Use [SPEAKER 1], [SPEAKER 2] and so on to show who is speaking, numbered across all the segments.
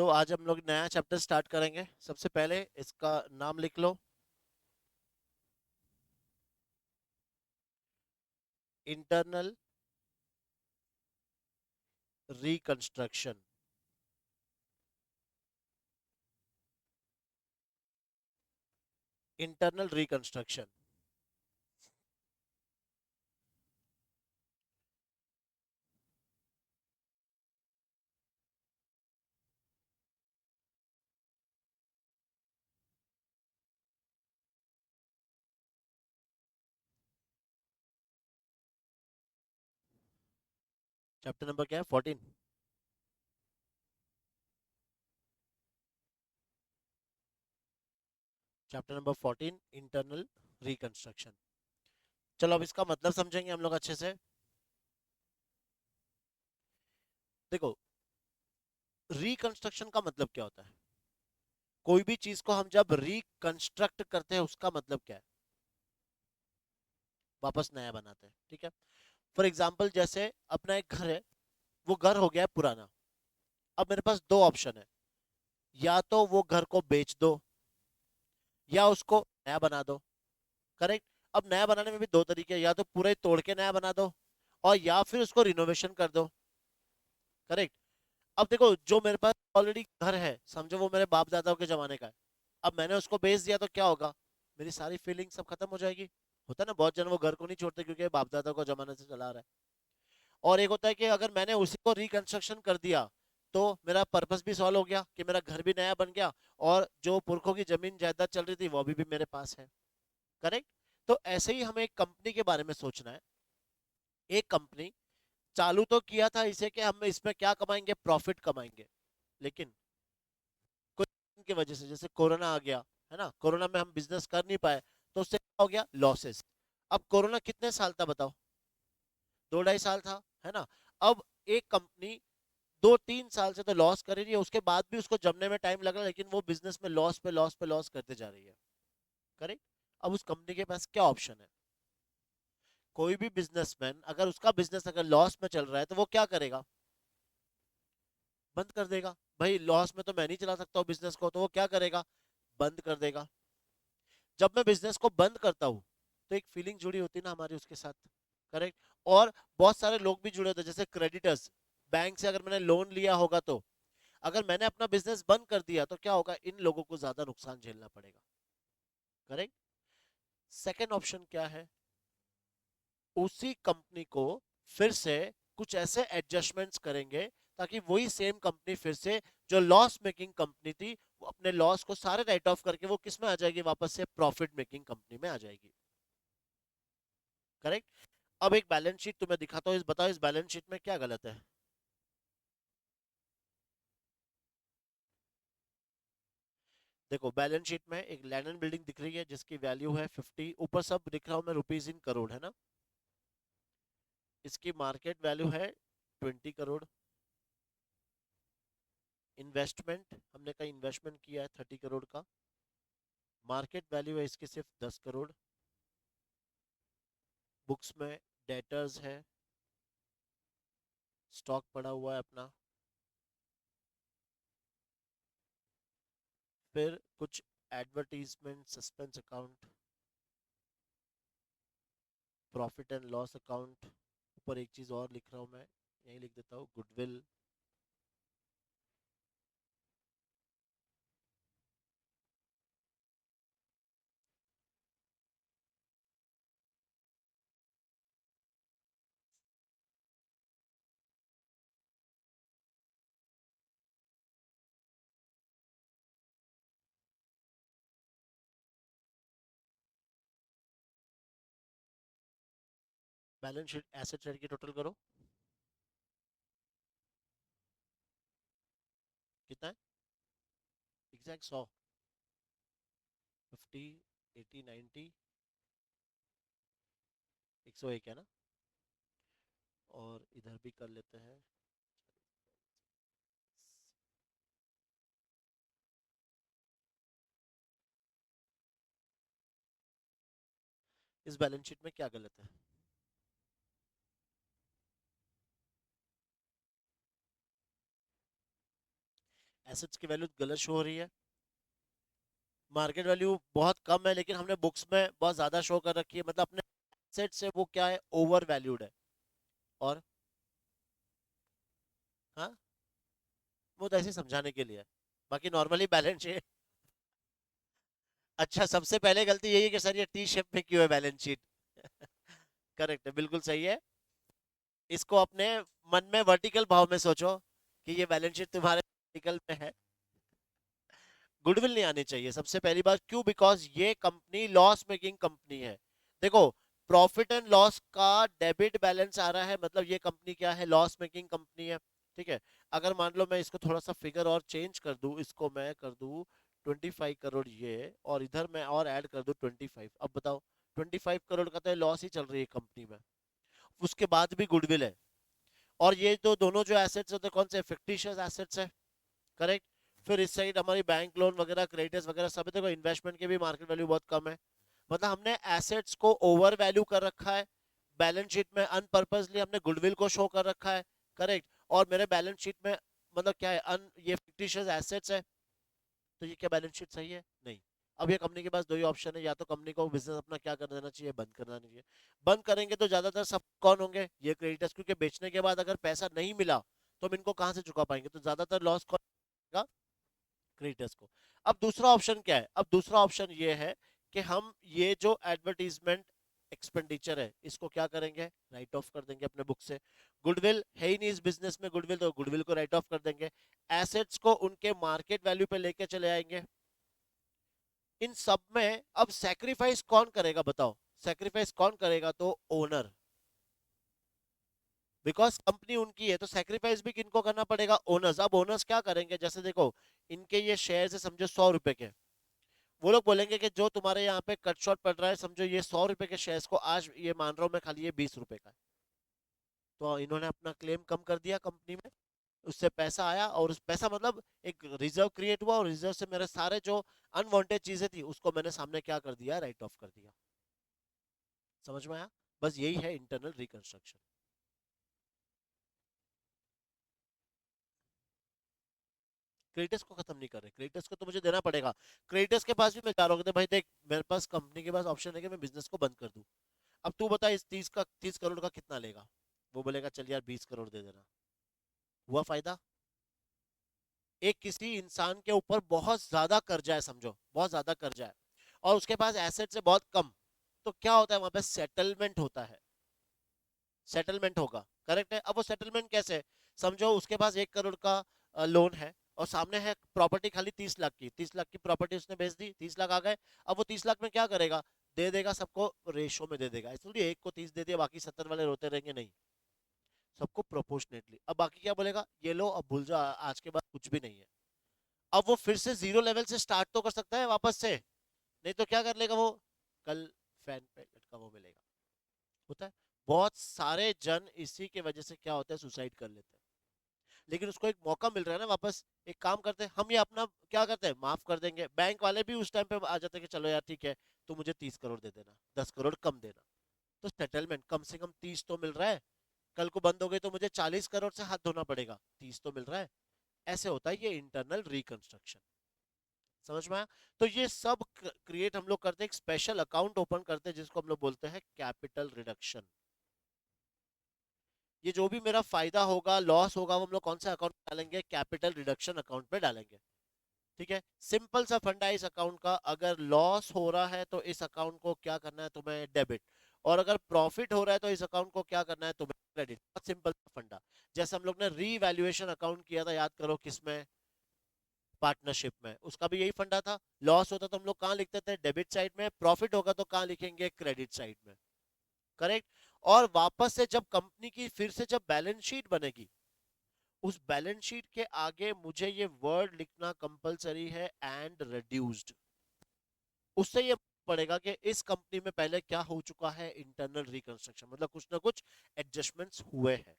[SPEAKER 1] आज हम लोग नया चैप्टर स्टार्ट करेंगे। सबसे पहले इसका नाम लिख लो। Internal reconstruction. Internal reconstruction. Chapter number क्या है? 14। Chapter number 14, internal reconstruction. चलो अब इसका मतलब समझेंगे हम लोग अच्छे से। देखो, रिकंस्ट्रक्शन का मतलब क्या होता है? कोई भी चीज को हम जब रिकंस्ट्रक्ट करते हैं उसका मतलब क्या है? वापस नया बनाते हैं, ठीक है। फॉर एग्जाम्पल, जैसे अपना एक घर है, वो घर हो गया है पुराना। अब मेरे पास दो ऑप्शन है, या तो वो घर को बेच दो या उसको नया बना दो। करेक्ट। अब नया बनाने में भी दो तरीके हैं, या तो पूरा ही तोड़ के नया बना दो और या फिर उसको रिनोवेशन कर दो। करेक्ट। अब देखो, जो मेरे पास ऑलरेडी घर है, समझो वो मेरे बाप दादाओं के जमाने का है। अब मैंने उसको बेच दिया तो क्या होगा? मेरी सारी फीलिंग सब खत्म हो जाएगी। होता है ना, बहुत जन वो घर को नहीं छोड़ते क्योंकि बाप दादा को जमाने से चला रहा है। और एक होता है कि अगर मैंने उसी को रिकंस्ट्रक्शन कर दिया तो मेरा पर्पस भी सॉल्व हो गया कि मेरा घर भी नया बन गया और जो पुरखों की जमीन जायदाद चल रही थी वो भी मेरे पास है। करेक्ट। तो ऐसे ही हमें एक कंपनी के बारे में सोचना है। एक कंपनी चालू तो किया था इसे कि हम इसमें क्या कमाएंगे, प्रॉफिट कमाएंगे। लेकिन कुछ की वजह से, जैसे कोरोना आ गया, है ना, कोरोना में हम बिजनेस कर नहीं पाए, तो उससे क्या हो गया? लॉसेस। अब कोरोना कितने साल था बताओ? 2 ढाई साल था, है ना। अब एक कंपनी 2 3 साल से तो लॉस कर रही है, उसके बाद भी उसको जमने में टाइम लगा, लेकिन वो बिजनेस में लॉस पे लॉस पे लॉस करते जा रही है। करेक्ट। अब उस कंपनी के पास क्या ऑप्शन है? कोई भी बिजनेसमैन, अगर उसका बिजनेस अगर लॉस में चल रहा है तो वो क्या करेगा? बंद कर देगा। भाई लॉस में तो मैं नहीं चला सकता हूँ बिजनेस को, तो वो क्या करेगा? बंद कर देगा। जब मैं बिजनेस को बंद करता हूँ तो एक फीलिंग जुड़ी होती है ना हमारी उसके साथ। करेक्ट। और बहुत सारे लोग भी जुड़े होते हैं, जैसे क्रेडिटर्स। बैंक से अगर मैंने लोन लिया होगा तो अगर मैंने अपना बिजनेस बंद कर दिया तो क्या होगा? इन लोगों को ज्यादा नुकसान झेलना पड़ेगा। करेक्ट। सेकेंड ऑप्शन क्या है? उसी कंपनी को फिर से कुछ ऐसे एडजस्टमेंट्स करेंगे ताकि वही सेम कंपनी फिर से, जो लॉस मेकिंग कंपनी थी, वो अपने लॉस को सारे राइट ऑफ करके वो किस में आ जाएगी? वापस से प्रॉफिट मेकिंग कंपनी में आ जाएगी। करेक्ट। अब एक बैलेंस शीट तुम्हें दिखाता हूँ, इस बताओ इस बैलेंस शीट में क्या गलत है? देखो, बैलेंस शीट में एक लैंड एंड बिल्डिंग दिख रही है जिसकी वैल्यू है 50, ऊपर सब दिख रहा हूं मैं रुपीज इन करोड़, है ना। इसकी मार्केट वैल्यू है 20 करोड़। इन्वेस्टमेंट, हमने कहीं इन्वेस्टमेंट किया है 30 करोड़ का। मार्केट वैल्यू है इसकी सिर्फ 10 करोड़। बुक्स में डेटर्स है, स्टॉक पड़ा हुआ है अपना। फिर कुछ advertisement, suspense account, profit and loss account. ऊपर एक चीज और लिख रहा हूं मैं, यही लिख देता हूँ, goodwill. Balance sheet asset side की टोटल करो, कितना है? एग्जैक्ट 100। 50, 80, 90, 101 है ना। और इधर भी कर लेते हैं। इस बैलेंस शीट में क्या गलत है? एसेट्स की वैल्यू गलत शो हो रही है, मार्केट वैल्यू बहुत कम है, लेकिन हमने बुक्स में बहुत ज्यादा शो कर रखी है, मतलब अपने एसेट से वो क्या है, ओवर वैल्यूड है। और हाँ, वो तो ऐसे समझाने के लिए है, बाकी नॉर्मली बैलेंस शीट। अच्छा, सबसे पहले गलती यही है कि सर ये टी शेप में क्यों है बैलेंस शीट। करेक्ट है, बिल्कुल सही है। इसको अपने मन में वर्टिकल भाव में सोचो कि ये बैलेंस शीट तुम्हारे वर्टिकल में है। गुडविल नहीं आनी चाहिए सबसे पहली बात, क्यों? बिकॉज ये कंपनी लॉस मेकिंग कंपनी है। देखो, प्रॉफिट एंड लॉस का डेबिट बैलेंस आ रहा है, मतलब ये कंपनी क्या है, लॉस मेकिंग कंपनी है। ठीक है। अगर मान लो मैं इसको थोड़ा सा फिगर और चेंज कर दूं, इसको मैं कर दूं 25 करोड़ ये, और इधर मैं और ऐड कर दूं 25, अब बताओ 25 करोड़ का तो लॉस ही चल रही है कंपनी में, उसके बाद भी गुडविल है। और ये तो दोनों जो एसेट्स होते हैं कौन से, फिक्टिशियस एसेट्स है। करेक्ट। फिर इस साइड हमारी बैंक लोन वगैरह, क्रेडिटर्स वगैरह सब है। देखो इन्वेस्टमेंट के भी मार्केट वैल्यू बहुत कम है, मतलब हमने एसेट्स को ओवर वैल्यू कर रखा है। बैलेंस शीट में अनपर्पसली हमने गुडविल को शो कर रखा है। करेक्ट। और मेरे बैलेंस शीट में मतलब क्या है, ये फिक्टिशियस एसेट्स है, तो ये क्या बैलेंस शीट सही है? नहीं। अब ये कंपनी के पास दो ही ऑप्शन है, या तो कंपनी को बिजनेस अपना क्या कर देना चाहिए, बंद कर देना चाहिए। बंद करेंगे तो ज्यादातर सब कौन होंगे, ये क्रेडिटर्स, क्योंकि बेचने के बाद अगर पैसा नहीं मिला तो हम इनको कहां से चुका पाएंगे, तो ज्यादातर लॉस कौन होगा, क्रेडिटर्स को। अब दूसरा ऑप्शन क्या है, अब दूसरा ऑप्शन ये है कि हम ये जो एडवर्टीजमेंट एक्सपेंडिचर है इसको क्या करेंगे, राइट ऑफ कर देंगे अपने बुक से। गुडविल है ही नहीं इस बिजनेस में, गुडविल तो गुडविल को राइट ऑफ कर देंगे। एसेट्स को उनके मार्केट वैल्यू पे लेके चले आएंगे। इन सब में अब सैक्रिफाइस कौन करेगा बताओ, सैक्रिफाइस कौन करेगा, तो ओनर। बिकॉज कंपनी उनकी है, तो सैक्रिफाइस भी किनको करना पड़ेगा, ओनर्स। अब ओनर्स क्या करेंगे, जैसे देखो इनके ये शेयर है समझो 100 रुपए के, वो लोग बोलेंगे कि जो तुम्हारे यहाँ पे कट शॉट पड़ रहा है, समझो ये 100 रुपए के शेयर्स को आज ये मान रहा हूँ मैं, खाली ये 20 रुपए का है, तो इन्होंने अपना क्लेम कम कर दिया कंपनी में, उससे पैसा आया, और उस पैसा मतलब एक रिजर्व क्रिएट हुआ, और रिजर्व से मेरे सारे जो अनवांटेड चीजें थी उसको मैंने सामने क्या कर दिया, राइट ऑफ कर दिया। समझ में आया? बस यही है इंटरनल रिकंस्ट्रक्शन। क्रेडिटर्स को खत्म नहीं कर रहे, क्रेडिटर्स को तो मुझे देना पड़ेगा। क्रेडिटर्स के पास भी मैं जा रहा हूँ, भाई देख मेरे पास कंपनी के पास ऑप्शन है कि मैं बिजनेस को बंद कर दूं। अब तू बता इस 30 करोड़ का कितना लेगा, वो बोलेगा चल यार 20 करोड़ दे देना, हुआ फायदा। एक किसी इंसान के ऊपर बहुत ज्यादा कर्जा है, समझो बहुत ज्यादा कर्जा है, और उसके पास एसेट से बहुत कम, तो क्या होता है वहां पे, सेटलमेंट होता है, सेटलमेंट होगा। करेक्ट है। अब वो सेटलमेंट कैसे है? समझो उसके पास 1 करोड़ का लोन है, और सामने है प्रॉपर्टी खाली 30 लाख की, 30 लाख की प्रॉपर्टी उसने बेच दी, 30 लाख आ गए। अब वो 30 लाख में क्या करेगा, दे देगा सबको, रेशो में दे देगा, इसलिए एक को 30 दे दिया, बाकी 70 वाले रोते रहेंगे, नहीं, सबको प्रोपोर्शनेटली। अब बाकी क्या बोलेगा, ये लो अब भूल जाओ, आज के बाद कुछ भी नहीं है। अब वो फिर से जीरो लेवल से स्टार्ट तो कर सकता है वापस से, नहीं तो क्या कर लेगा वो, कल फैन पे लटका वो मिलेगा। होता है, बहुत सारे जन इसी के वजह से क्या होता है, सुसाइड कर लेते हैं। लेकिन उसको एक मौका मिल रहा है ना वापस, एक काम करते हैं हम, ये अपना क्या करते हैं, माफ कर देंगे। बैंक वाले भी उस टाइम पे आ जाते हैं कि चलो यार ठीक है, तो मुझे 30 करोड़ दे देना, 10 करोड़ कम देना, तो सेटलमेंट कम से कम 30 तो मिल रहा है। कल को बंद हो गई तो मुझे 40 करोड़ से हाथ धोना पड़ेगा, 30 तो मिल रहा है। ऐसे होता है ये इंटरनल रिकंस्ट्रक्शन। समझ में आया? तो ये सब क्रिएट हम लोग करते हैं, एक स्पेशल अकाउंट ओपन करते हैं जिसको हम लोग बोलते हैं कैपिटल रिडक्शन। ये जो भी मेरा फायदा होगा, लॉस होगा, वो हम लोग कौन सा अकाउंट में डालेंगे, कैपिटल रिडक्शन अकाउंट में डालेंगे। ठीक है, सिंपल सा फंडा है इस अकाउंट का, अगर लॉस हो रहा है तो इस अकाउंट को क्या करना है तुम्हें, डेबिट। और अगर प्रॉफिट हो रहा है तो इस अकाउंट को क्या करना है तुम्हें, क्रेडिट। बहुत सिंपल सा फंडा। जैसे हम लोग ने रीवैल्यूएशन अकाउंट किया था, याद करो किसमें, पार्टनरशिप में, उसका भी यही फंडा था। लॉस होता तो हम लोग कहाँ लिखते थे, डेबिट साइड में, प्रॉफिट होगा तो कहाँ लिखेंगे, क्रेडिट साइड में। करेक्ट। और वापस से जब कंपनी की फिर से जब बैलेंस शीट बनेगी, उस बैलेंस शीट के आगे मुझे ये वर्ड लिखना कंपलसरी है, एंड रिड्यूस्ड। उससे ये पड़ेगा कि इस कंपनी में पहले क्या हो चुका है, इंटरनल रिकंस्ट्रक्शन, मतलब कुछ ना कुछ एडजस्टमेंट्स हुए हैं।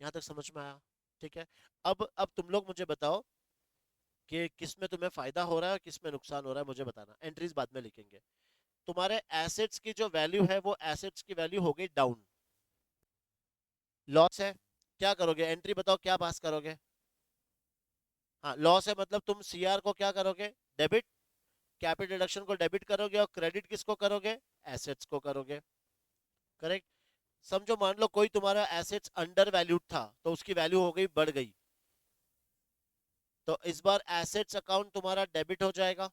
[SPEAKER 1] यहां तक समझ में आया? ठीक है। अब तुम लोग मुझे बताओ कि किस में तुम्हें फायदा हो रहा है और किस में नुकसान हो रहा है, मुझे बताना, एंट्रीज बाद में लिखेंगे। तुम्हारे एसेट्स की जो वैल्यू है वो एसेट्स की वैल्यू हो गई डाउन, लॉस है, क्या करोगे, एंट्री बताओ क्या पास करोगे, हाँ, लॉस है मतलब तुम सीआर को क्या करोगे, डेबिट, कैपिटल डिडक्शन को डेबिट करोगे और क्रेडिट किसको करोगे, एसेट्स को करोगे। करेक्ट। समझो मान लो कोई तुम्हारा एसेट्स अंडर वैल्यूड था तो उसकी वैल्यू हो गई, बढ़ गई, तो इस बार एसेट्स अकाउंट तुम्हारा डेबिट हो जाएगा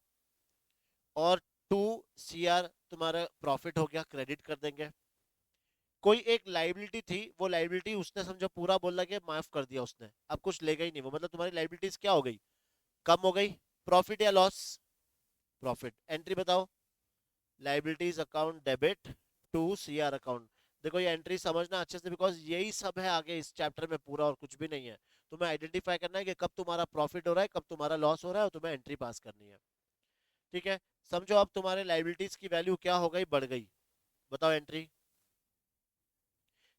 [SPEAKER 1] और टू सीआर तुम्हारा प्रॉफिट हो गया, क्रेडिट कर देंगे। कोई एक लाइबिलिटी थी, वो लाइबिलिटी उसने समझो पूरा बोला कि माफ कर दिया उसने, अब कुछ लेगा ही नहीं वो, मतलब तुम्हारी लाइबिलिटीज क्या हो गई, कम हो गई। प्रॉफिट या लॉस, प्रॉफिट। एंट्री बताओ, liabilities account debit to CR account. देखो ये एंट्री समझना अच्छे से, बिकॉज यही सब है आगे इस चैप्टर में पूरा, और कुछ भी नहीं है। तुम्हें आइडेंटिफाई करना है कि कब तुम्हारा प्रॉफिट हो रहा है, कब तुम्हारा लॉस हो रहा है, और तुम्हें एंट्री पास करनी है। ठीक है। समझो अब तुम्हारे लाइबिलिटीज की वैल्यू क्या हो गई, बढ़ गई। बताओ एंट्री।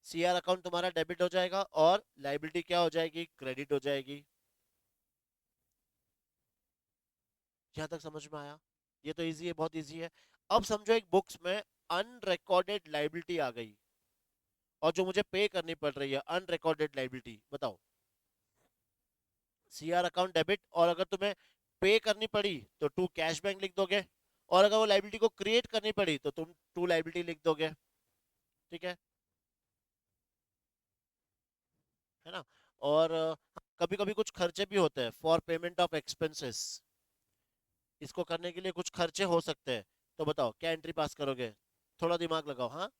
[SPEAKER 1] सीआर अकाउंट तुम्हारा डेबिट हो जाएगा और लाइबिलिटी क्या हो जाएगी, क्रेडिट हो जाएगी। यहां तक समझ में आया? ये तो इजी है, बहुत इजी है। अब समझो एक बुक्स में अनरिकॉर्डेड लाइबिलिटी आ गई और जो मुझे पे करनी पड़ रही है, अनरिकॉर्डेड लाइबिलिटी। बताओ, सीआर अकाउंट डेबिट, और अगर तुम्हें पे करनी पड़ी तो टू कैश बैंक लिख दोगे, और अगर वो लाइबिलिटी को क्रिएट करनी पड़ी तो तुम टू लाइबिलिटी लिख दोगे। ठीक है ना। और कभी कभी कुछ खर्चे भी होते हैं, फॉर पेमेंट ऑफ एक्सपेंसेस, इसको करने के लिए कुछ खर्चे हो सकते हैं। तो बताओ क्या एंट्री पास करोगे, थोड़ा दिमाग लगाओ। हाँ,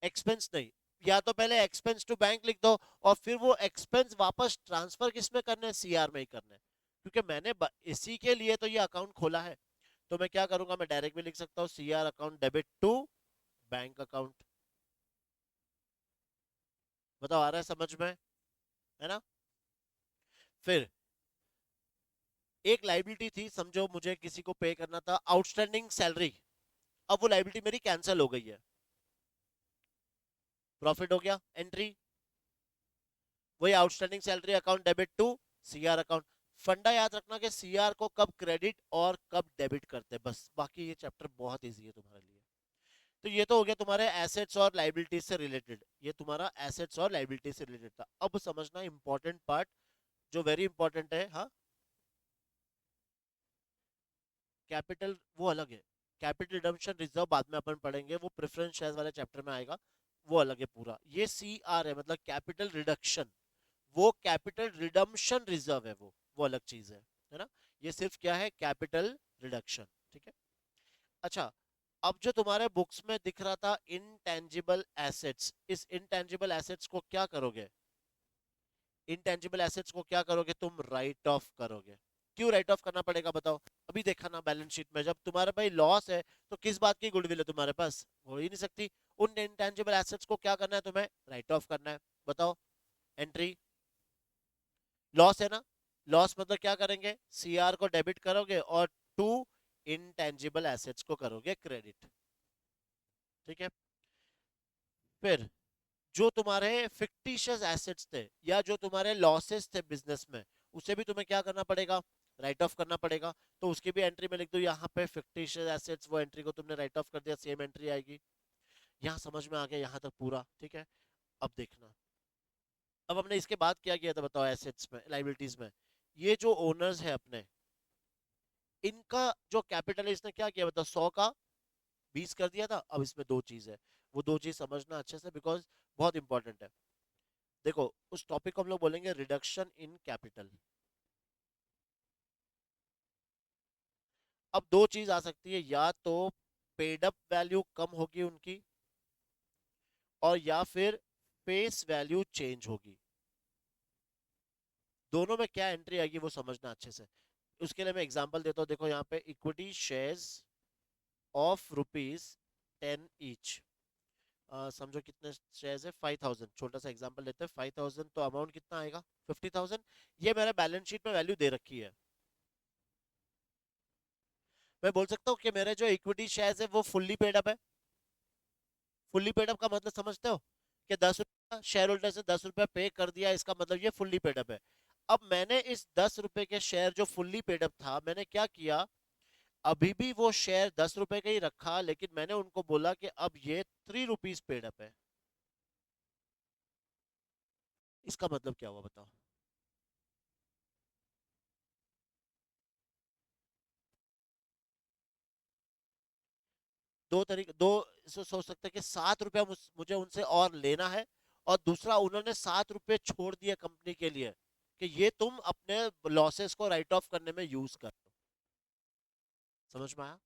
[SPEAKER 1] एक्सपेंस नहीं, या तो पहले एक्सपेंस टू बैंक लिख दो और फिर वो एक्सपेंस वापस ट्रांसफर किस में करने हैं, सीआर में ही करने हैं। क्योंकि मैंने इसी के लिए तो ये अकाउंट खोला है। तो मैं क्या करूंगा, मैं डायरेक्ट भी लिख सकता हूँ CR account debit to bank account. बताओ आ रहा है समझ में, है ना। फिर एक लाइबिलिटी थी, समझो मुझे किसी को पे करना था आउटस्टैंडिंग सैलरी, अब वो लाइबिलिटी मेरी कैंसिल हो गई है, प्रॉफिट हो गया, एंट्री। वही outstanding salary account debit to CR account. फंडा याद रखना कि सीआर को कब क्रेडिट और कब डेबिट करते हैं, बस, बाकी ये चैप्टर बहुत इजी है तुम्हारे लिए। तो ये तो हो गया तुम्हारे एसेट्स और लाइबिलिटीज से रिलेटेड, ये तुम्हारा एसेट्स और लाइबिलिटी से रिलेटेड था। अब समझना इंपॉर्टेंट पार्ट, जो वेरी इंपॉर्टेंट है। हाँ, कैपिटल वो अलग है, कैपिटल रिडम्पशन रिजर्व बाद में अपन पढ़ेंगे, वो प्रेफरेंस शेयर्स वाले चैप्टर में आएगा, वो अलग है पूरा। ये सी आर है, मतलब कैपिटल रिडक्शन, वो कैपिटल रिडम्पशन रिजर्व है, वो अलग चीज है ना। ये सिर्फ क्या है, कैपिटल रिडक्शन। ठीक है। अच्छा, अब जो तुम्हारे बुक्स में दिख रहा था इनटेंजिबल एसेट्स, इस इनटेंजिबल एसेट्स को क्या करोगे, इनटेंजिबल एसेट्स को क्या करोगे, तुम राइट ऑफ करोगे। क्यों राइट ऑफ करना पड़ेगा बताओ। अभी देखा ना बैलेंस शीट में, जब तुम्हारे भाई लॉस है तो किस बात की गुडविल है तुम्हारे पास, हो ही नहीं सकती। उन इनटेंजिबल एसेट्स को क्या करना है तुम्हें, राइट ऑफ करना है। बताओ एंट्री। लॉस है ना, लॉस मतलब क्या करेंगे, सीआर को डेबिट करोगे और टू इनटेंजिबल एसेट्स को करोगे क्रेडिट। ठीक है। फिर जो तुम्हारे फिक्टिशियस एसेट्स थे या जो तुम्हारे लॉसेस थे बिजनेस में, उसे भी तुम्हें क्या करना पड़ेगा, राइट ऑफ करना पड़ेगा। तो उसकी भी एंट्री में लिख दो यहाँ पे फिक्टिशियस एसेट्स, वो एंट्री को तुमने राइट ऑफ कर दिया, सेम एंट्री आएगी। यहाँ समझ में आ गया यहाँ तक पूरा, ठीक है। अब देखना, अब हमने इसके बाद क्या किया था बताओ, एसेट्स में, लाइबिलिटीज में, ये जो ओनर्स है अपने, इनका जो कैपिटल है इसने क्या किया बताओ, 100 का 20 कर दिया था। अब इसमें दो चीज है, वो दो चीज समझना अच्छे से, बिकॉज बहुत इंपॉर्टेंट है। देखो उस टॉपिक को हम लोग बोलेंगे रिडक्शन इन कैपिटल। अब दो चीज आ सकती है, या तो पेड अप वैल्यू कम होगी उनकी, और या फिर फेस वैल्यू चेंज होगी। दोनों में क्या एंट्री आएगी वो समझना अच्छे से। उसके लिए मैं एग्जांपल देता हूँ, देखो यहाँ पे equity shares of rupees 10 each. समझो कितने शेयर्स है, 5000, छोटा सा एग्जांपल लेते हैं, 5000, तो अमाउंट कितना आएगा, 50,000। ये मेरे बैलेंस शीट में वैल्यू दे रखी है। मैं बोल सकता हूँ कि मेरे जो इक्विटी शेयर्स है वो फुल्ली पेड अप है। फुल्ली पेड अप का मतलब समझते हो, कि 10 रुपया शेयर होल्डर से 10 रुपया पे कर दिया, इसका मतलब ये फुल्ली पेड अप है। अब मैंने इस 10 रुपए के शेयर जो फुल्ली पेड अप था, मैंने क्या किया, अभी भी वो शेयर 10 रुपए का ही रखा, लेकिन मैंने उनको बोला कि अब ये 3 रुपीज पेड अप है। इसका मतलब क्या हुआ बताओ। दो सोच सकते हैं कि 7 रुपया मुझे उनसे और लेना है, और दूसरा उन्होंने 7 रुपये छोड़ दिए कंपनी के लिए कि ये तुम अपने लॉसेस को राइट ऑफ करने में यूज कर लो। समझ में आया?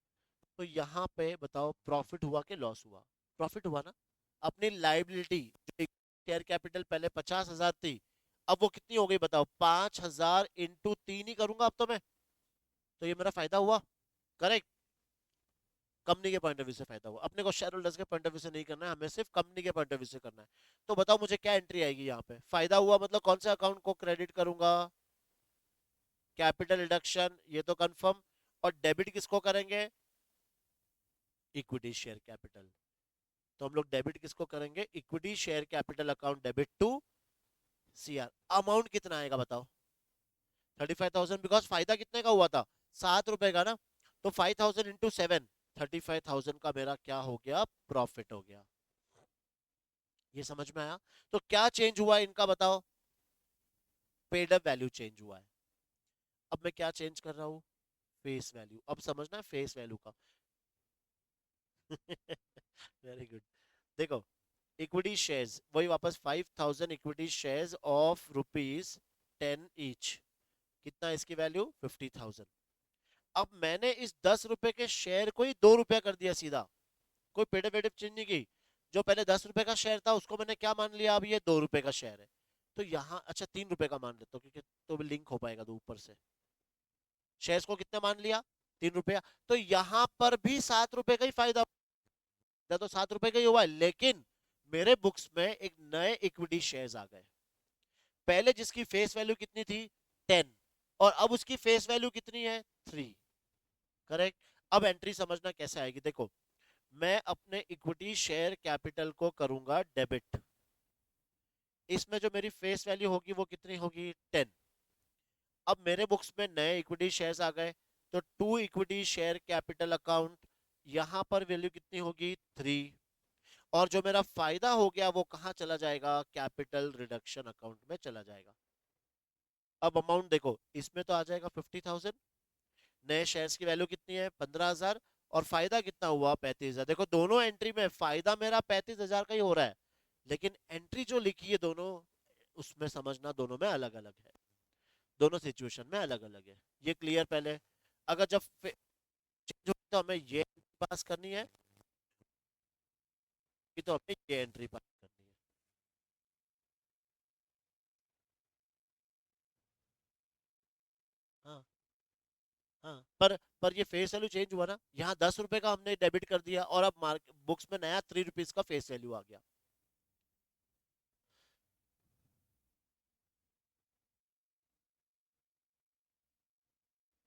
[SPEAKER 1] तो यहाँ पे बताओ प्रॉफिट हुआ कि लॉस हुआ? प्रॉफिट हुआ ना। अपनी लाइबिलिटी जो शेयर कैपिटल पहले 50,000 थी, अब वो कितनी हो गई बताओ? 5,000 इंटू 3 ही करूंगा अब तो मैं, तो ये मेरा फायदा हुआ। करेक्ट। कंपनी के पॉइंट ऑफ व्यू से फायदा हुआ, अपने को शेयर होल्डर्स के पॉइंट ऑफ व्यू से नहीं करना है, हमें सिर्फ कंपनी के पॉइंट ऑफ व्यू से करना है। तो बताओ मुझे क्या एंट्री आएगी यहाँ पे? फायदा हुआ मतलब कौन से अकाउंट को क्रेडिट करूंगा? कैपिटल रिडक्शन, ये तो कंफर्म। और डेबिट किसको करेंगे? Equity share capital. तो हम लोग डेबिट किसको करेंगे? Equity share capital account debit to CR. Amount कितना आएगा बताओ? 35,000, बिकॉज फायदा कितने का हुआ था? 7 रुपए का ना। तो 5,000 इंटू 7, 35,000 का मेरा क्या हो गया? प्रॉफिट हो गया। ये समझ में आया? तो क्या चेंज हुआ इनका बताओ? पेड अप वैल्यू चेंज हुआ है। अब मैं क्या चेंज कर रहा हूं? Face value. अब समझना है फेस वैल्यू का। Very good. देखो, इक्विटी शेयर्स वही वापस 5,000 equity shares of rupees 10 each. कितना इसकी वैल्यू? 50,000। अब मैंने इस 10 रुपए के शेयर को ही 2 रुपया कर दिया सीधा, कोई पेड वेडिप चेंज नहीं की। जो पहले 10 रुपए का शेयर था उसको मैंने क्या मान लिया? अब ये 2 रुपए का शेयर है। तो यहाँ अच्छा 3 रुपए का मान लेता हूँ, क्योंकि तो लिंक हो पाएगा तो ऊपर से। शेयर्स को कितना मान लिया? 3 रुपया। तो यहाँ पर भी 7 रुपए का ही फायदा, तो 7 रुपए का ही हुआ है, लेकिन मेरे बुक्स में एक नए इक्विटी शेयर्स आ गए। पहले जिसकी फेस वैल्यू कितनी थी? 10, और अब उसकी फेस वैल्यू कितनी है? 3। करेक्ट। अब एंट्री समझना कैसे आएगी, देखो। मैं अपने इक्विटी शेयर कैपिटल को करूंगा डेबिट। इसमें जो मेरी फेस वैल्यू होगी वो कितनी होगी? 10। अब मेरे बुक्स में नए इक्विटी शेयर्स आ गए, तो 2 इक्विटी शेयर कैपिटल अकाउंट, यहां पर वैल्यू कितनी होगी? 3। और जो मेरा फायदा हो गया वो कहां चला जाएगा? कैपिटल रिडक्शन अकाउंट में चला जाएगा। अब अमाउंट देखो, इसमें तो आ जाएगा 50,000, नए शेयर्स की वैल्यू कितनी है? 15,000, और फायदा कितना हुआ? 35,000। देखो दोनों एंट्री में फायदा मेरा 35,000 का ही हो रहा है, लेकिन एंट्री जो लिखी है दोनों, उसमें समझना दोनों में अलग अलग है, दोनों सिचुएशन में अलग अलग है। ये क्लियर पहले? अगर जब चेंज हो तो हमें ये पास करनी है, कि तो हमें ये एंट्री पास करनी है। हाँ। हाँ, पर ये फेस वैल्यू चेंज हुआ ना, यहाँ 10 रुपए का हमने डेबिट कर दिया, और अब मार्क बुक्स में नया 3 रुपीज का फेस वैल्यू आ गया।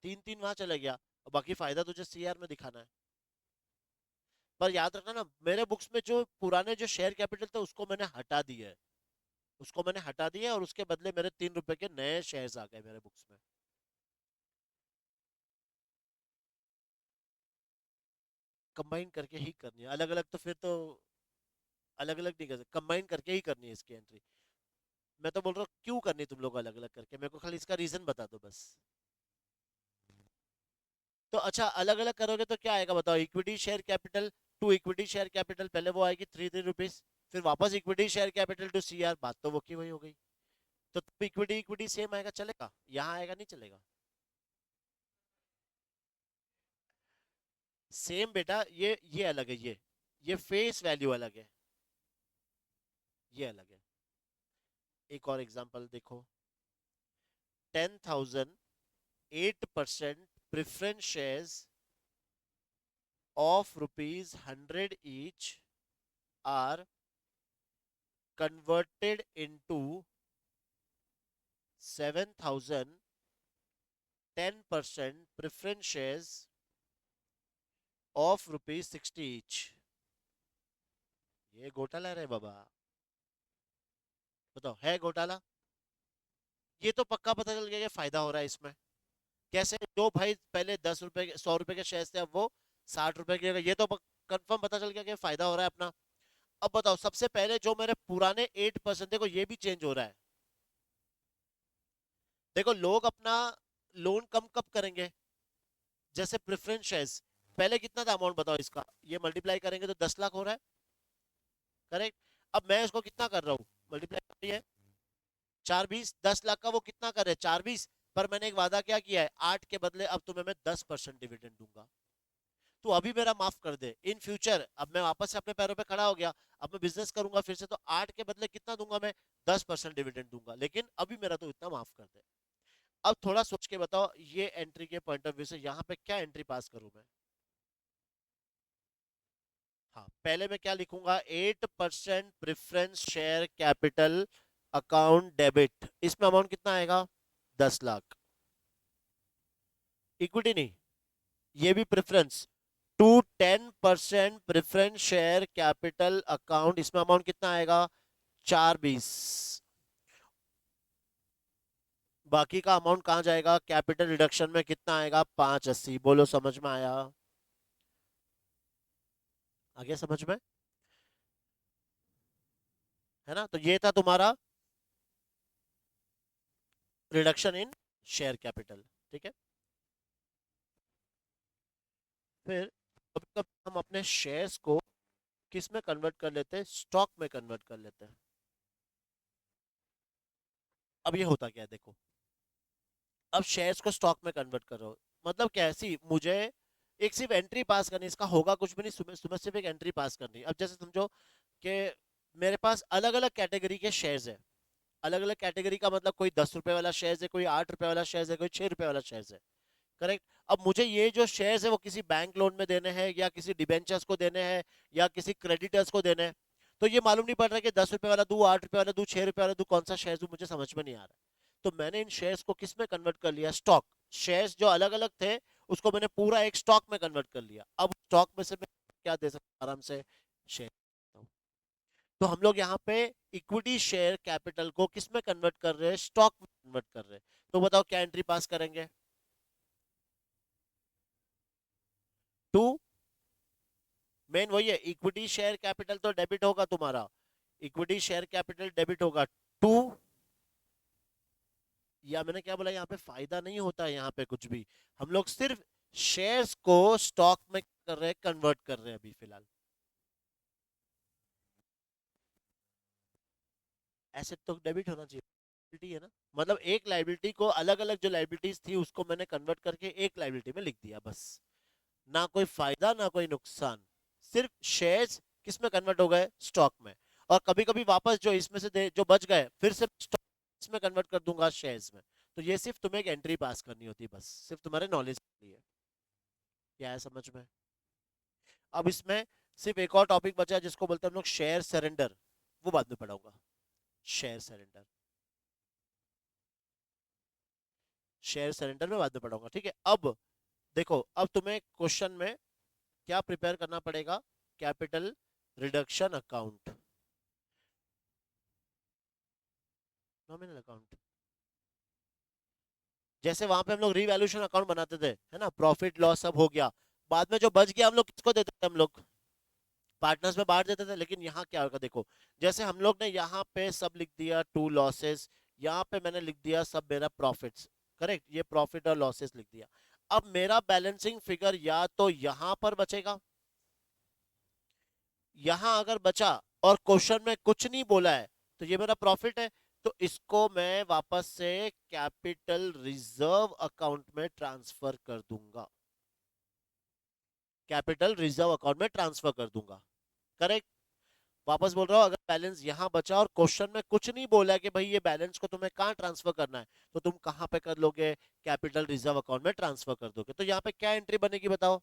[SPEAKER 1] 3 3 वहां चला गया, और बाकी फायदा तुझे सीआर में दिखाना है। पर याद रखना ना, मेरे बुक्स में जो पुराने जो शेयर कैपिटल थे उसको मैंने हटा दिया है, उसको मैंने हटा दिया है, और उसके बदले मेरे 3 रुपए के नए शेयर्स आ गए मेरे बुक्स में। कंबाइन करके ही करनी है, अलग अलग तो फिर तो अलग अलग नहीं कर सकते, कंबाइन करके ही करनी है इसकी एंट्री। मैं तो बोल रहा हूँ क्यों करनी तुम लोग अलग अलग करके, मेरे को खाली इसका रीजन बता दो बस। तो अच्छा अलग अलग करोगे तो क्या आएगा बताओ? Equity share capital to equity share capital, पहले वो आएगी 3 3 रुपीज, फिर वापस equity share capital to CR, बात तो वो की वही हो गई। तो इक्विटी इक्विटी सेम आएगा, चलेगा? यहाँ आएगा नहीं चलेगा? सेम बेटा, ये अलग है, ये फेस वैल्यू अलग है, ये अलग है। एक और एग्जांपल देखो। 10,000 8% preference shares of rupees 100 each are converted into 7,000 10% preference shares of rupees 60 each। ये घोटाला है बाबा, बताओ है घोटाला? ये तो पक्का पता चल गया कि फायदा हो रहा है इसमें। कैसे? जो भाई पहले 10 रुपए 100 रुपए के शेयर थे, अब वो 60 रुपए के हो गए। ये तो कंफर्म पता चल गया कि फायदा हो रहा है अपना। अब बताओ, सबसे पहले जो मेरे पुराने 8%, देखो ये भी चेंज हो रहा है। देखो लोग अपना लोन कम कब करेंगे? जैसे प्रेफरेंस शेयर्स, पहले कितना था अमाउंट बताओ इसका, ये मल्टीप्लाई करेंगे तो 10 लाख हो रहा है, करेक्ट। अब मैं इसको कितना कर रहा हूँ, मल्टीप्लाई कर रही है 4 20, 10 लाख का वो कितना कर रहे हैं 4 20, पर मैंने एक वादा क्या किया है 8 के बदले अब तुम्हें मैं 10% डिविडेंड दूंगा, तो अभी मेरा माफ कर दे, इन फ्यूचर अब मैं वापस से अपने पैरों पे खड़ा हो गया, अब मैं बिजनेस करूंगा फिर से, तो 8 के बदले कितना दूंगा मैं, 10% डिविडेंड दूंगा, लेकिन अभी मेरा तो इतना माफ कर दे। अब थोड़ा सोच के बताओ ये एंट्री के पॉइंट ऑफ व्यू से यहाँ पे क्या एंट्री पास करूं मैं। हाँ, पहले मैं क्या लिखूंगा, 8% preference share capital account debit, इसमें अमाउंट कितना आएगा 10 लाख, इक्विटी नहीं, ये भी preference, to 10% preference share capital account, इसमें अमाउंट कितना आएगा 4 20, बाकी का अमाउंट कहां जाएगा, कैपिटल रिडक्शन में कितना आएगा 580, बोलो समझ में आया, आगे समझ में, है ना। तो ये था तुम्हारा रिडक्शन इन शेयर कैपिटल, ठीक है। फिर कभी कभी हम अपने शेयर्स को किस में कन्वर्ट कर लेते हैं, स्टॉक में कन्वर्ट कर लेते हैं। अब ये होता क्या है देखो, अब शेयर्स को स्टॉक में कन्वर्ट करो, मतलब कैसी, मुझे एक सिर्फ एंट्री पास करनी, इसका होगा कुछ भी नहीं, सुबह सुबह सिर्फ एक एंट्री पास करनी। अब जैसे समझो कि मेरे पास अलग अलग कैटेगरी के शेयर्स है, अलग अलग कैटेगरी का मतलब कोई 10 रुपए वाला शेयर्स है, कोई 8 रुपए वाला शेयर्स है, कोई 6 रुपए वाला शेयर्स है, करेक्ट। अब मुझे ये जो शेयर्स है वो किसी बैंक लोन में देने हैं, या किसी डिबेंचर्स को देने हैं, या किसी क्रेडिटर्स को देने हैं, तो ये मालूम नहीं पड़ रहा कि 10 रुपए वाला दूं, 8 रुपए वाला दूं, 6 रुपए वाला दूं, कौन सा शेयर दूं, मुझे समझ में नहीं आ रहा है। तो मैंने इन शेयर्स को किस में कन्वर्ट कर लिया, स्टॉक। शेयर्स जो अलग अलग थे उसको मैंने पूरा एक स्टॉक में कन्वर्ट कर लिया, अब स्टॉक में से मैं क्या दे सकता हूं आराम से, शेयर। तो हम लोग यहाँ पे इक्विटी शेयर कैपिटल को किस में कन्वर्ट कर रहे हैं, स्टॉक में कन्वर्ट कर रहे हैं। तो बताओ क्या एंट्री पास करेंगे, टू, मेन वही है, इक्विटी शेयर कैपिटल तो डेबिट होगा तुम्हारा, इक्विटी शेयर कैपिटल डेबिट होगा, टू, या मैंने क्या बोला, यहाँ पे फायदा नहीं होता है यहाँ पे कुछ भी, हम लोग सिर्फ शेयर्स को स्टॉक में कर रहे हैं, कन्वर्ट कर रहे हैं अभी फिलहाल। एसेट तो डेबिट होना चाहिए, लायबिलिटी है ना, मतलब एक लायबिलिटी को, अलग अलग जो लायबिलिटीज थी उसको मैंने कन्वर्ट करके एक लायबिलिटी में लिख दिया बस, ना कोई फायदा ना कोई नुकसान, सिर्फ शेयर्स किस में कन्वर्ट हो गए, स्टॉक में। और कभी कभी वापस जो इसमें से जो बच गए फिर से स्टॉक में कन्वर्ट कर दूंगा शेयर्स में। तो ये सिर्फ तुम्हें एक एंट्री पास करनी होती है, बस सिर्फ तुम्हारे नॉलेज के लिए, क्या है समझ में। अब इसमें सिर्फ एक और टॉपिक बचा है जिसको बोलते हैं हम लोग शेयर सरेंडर, वो बाद में पढ़ाऊंगा, शेयर सरेंडर, शेयर सरेंडर में बाद में पढ़ाऊंगा, ठीक है। अब देखो, अब तुम्हें क्वेश्चन में क्या प्रिपेयर करना पड़ेगा, capital reduction account, nominal account, जैसे वहां पे हम लोग रिवैल्यूएशन अकाउंट बनाते थे, है ना, प्रॉफिट लॉस सब हो गया, बाद में जो बच गया हम लोग किसको देते थे, हम लोग पार्टनर्स में बांट देते थे। लेकिन यहाँ क्या होगा देखो, जैसे हम लोग ने यहाँ पे सब लिख दिया टू लॉसेस, यहाँ पे मैंने लिख दिया सब मेरा प्रॉफिट्स, करेक्ट, ये प्रॉफिट और लॉसेस लिख दिया। अब मेरा बैलेंसिंग फिगर या तो यहाँ पर बचेगा, यहां अगर बचा और क्वेश्चन में कुछ नहीं बोला है तो ये मेरा प्रॉफिट है, तो इसको मैं वापस से कैपिटल रिजर्व अकाउंट में ट्रांसफर कर दूंगा, कैपिटल रिजर्व अकाउंट में ट्रांसफर कर दूंगा, करेक्ट। वापस बोल रहा हूं, अगर बैलेंस यहां बचा और क्वेश्चन में कुछ नहीं बोला है कि भाई ये बैलेंस को तुम्हें कहां ट्रांसफर करना है, तो तुम कहां पे कर लोगे, कैपिटल रिजर्व अकाउंट में ट्रांसफर कर दोगे। तो यहाँ पे क्या एंट्री बनेगी बताओ,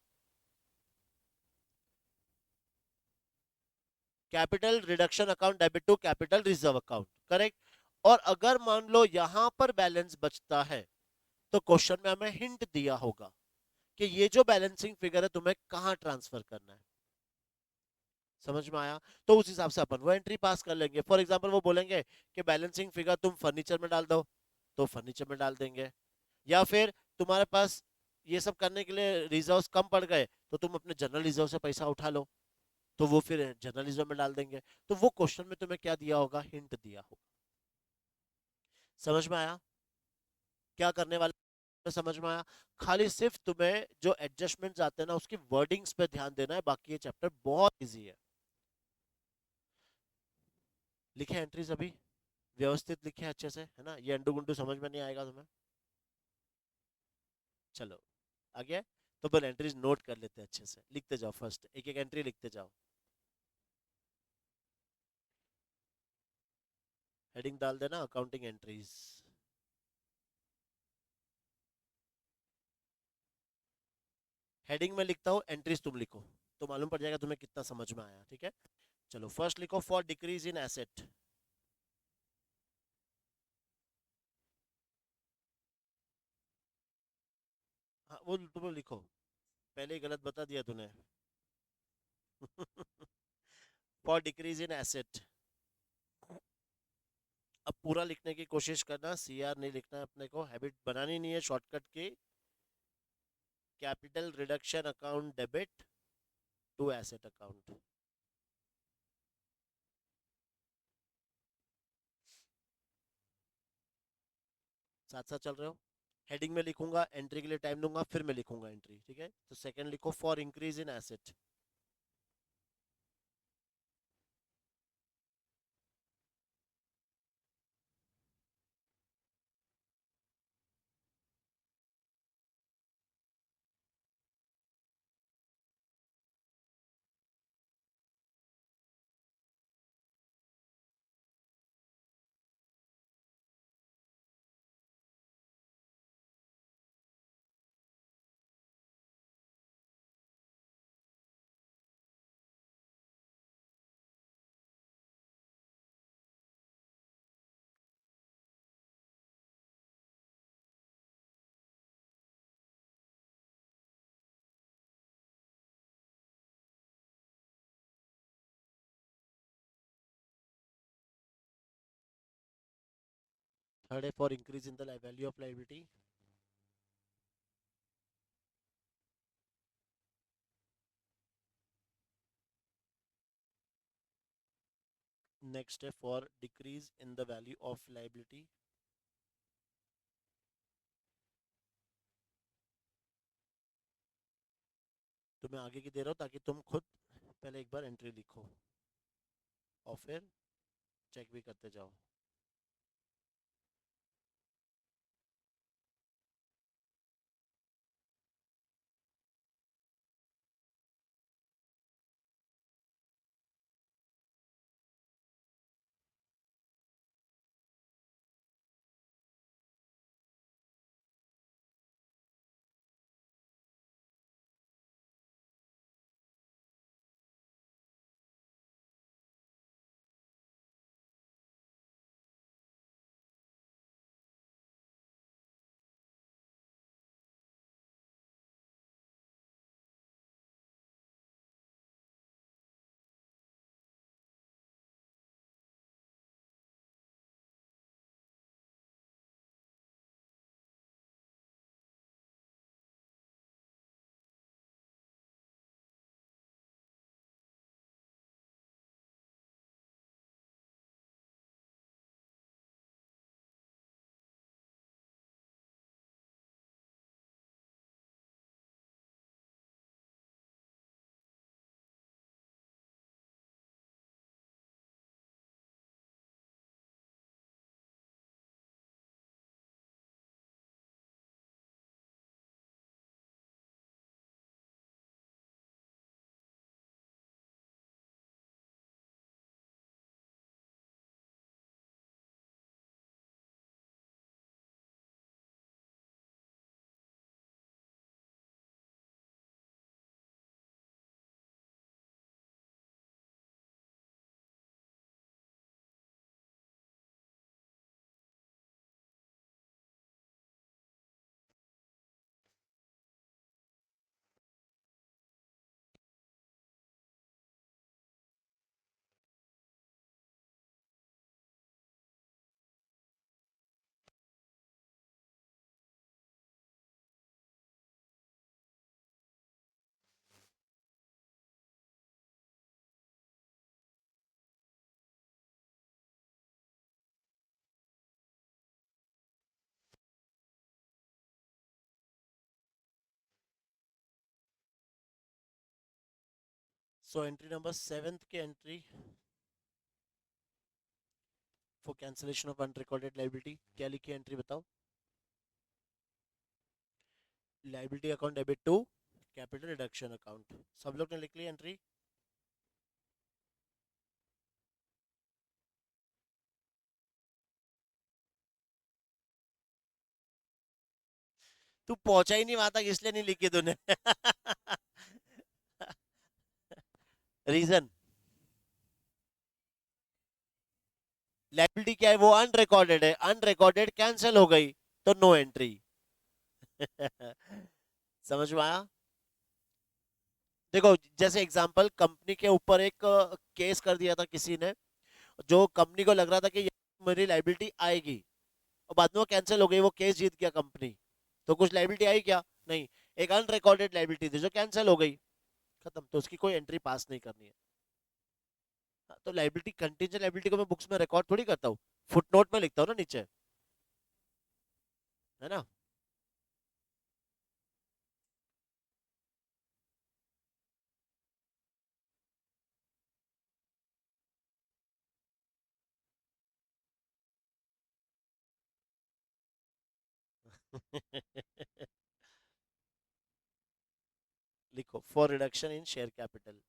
[SPEAKER 1] capital reduction account debit to capital reserve account, correct. और अगर मान लो यहां पर बैलेंस बचता है तो क्वेश्चन में हमें हिंट दिया होगा कि ये जो बैलेंसिंग फिगर है तुम्हें कहां ट्रांसफर करना है, समझ में आया। तो उस हिसाब से अपन वो एंट्री पास कर लेंगे। फॉर एग्जांपल वो बोलेंगे कि बैलेंसिंग फिगर तुम फर्नीचर में डाल दो, तो फर्नीचर में डाल देंगे। या फिर तुम्हारे पास ये सब करने के लिए रिजर्व कम पड़ गए तो तुम अपने जनरल रिजर्व से पैसा उठा लो, तो वो फिर जनरल रिजर्व में डाल देंगे। तो वो क्वेश्चन में तुम्हें क्या दिया होगा, हिंट दिया होगा, समझ में आया क्या करने वाले चैप्टर समझ में आया। खाली सिर्फ तुम्हें जो एडजस्टमेंट्स आते हैं ना उसकी वर्डिंग्स पे ध्यान देना है, बाकी ये चैप्टर बहुत इजी है। लिखे एंट्रीज अभी, व्यवस्थित लिखे अच्छे से, है ना, ये अंडू गुंडू समझ में नहीं आएगा तुम्हें। चलो आगे, तो बल एंट्रीज नोट कर लेते हैं अच्छे से, लिखते जाओ, फर्स्ट एक एक एंट्री लिखते जाओ। हेडिंग डाल देना अकाउंटिंग एंट्रीज। हेडिंग में लिखता हूँ, एंट्रीज तुम लिखो, तो मालूम पड़ जाएगा तुम्हें कितना समझ में आया, ठीक है। चलो फर्स्ट लिखो, फॉर डिक्रीज इन एसेट। हाँ वो तुम लिखो, पहले ही गलत बता दिया तूने। For decrease in asset. अब पूरा लिखने की कोशिश करना, सी आर नहीं लिखना है अपने को, हैबिट बनानी नहीं है शॉर्टकट की। Capital reduction account debit to asset account. साथ साथ चल रहे हो। हेडिंग में लिखूंगा, एंट्री के लिए टाइम दूंगा, फिर मैं लिखूंगा एंट्री, ठीक है। तो सेकंड लिखो, for increase in asset. Third है for increase in the value of liability. Next है for decrease in the value of liability. तो मैं आगे की दे रहा हूँ ताकि तुम खुद पहले एक बार एंट्री लिखो और फिर चेक भी करते जाओ। सो एंट्री नंबर 7 की entry for cancellation of unrecorded liability क्या लिखी एंट्री बताओ? Liability account debit to capital reduction account. सब लोग ने लिख ली एंट्री? तू पहुंचा ही नहीं वहां तक इसलिए नहीं लिखी तूने। रीजन? लाइबिलिटी क्या है? वो अनरिकॉर्डेड है, अनरिकॉर्डेड कैंसिल हो गई तो नो एंट्री। समझ में आया? देखो जैसे एग्जांपल, कंपनी के ऊपर एक केस कर दिया था किसी ने, जो कंपनी को लग रहा था कि ये मेरी लाइबिलिटी आएगी, और बाद में वो कैंसिल हो गई, वो केस जीत गया कंपनी, तो कुछ लाइबिलिटी आई क्या? नहीं। एक अनरिकॉर्डेड लाइबिलिटी थी जो कैंसिल हो गई, खत्म, तो उसकी कोई एंट्री पास नहीं करनी है। हाँ, तो लाइबिलिटी, कंटीजेंट लाइबिलिटी को मैं बुक्स में रिकॉर्ड थोड़ी करता हूँ, फुटनोट में लिखता हूँ ना नीचे, है ना? लिखो for reduction in share capital.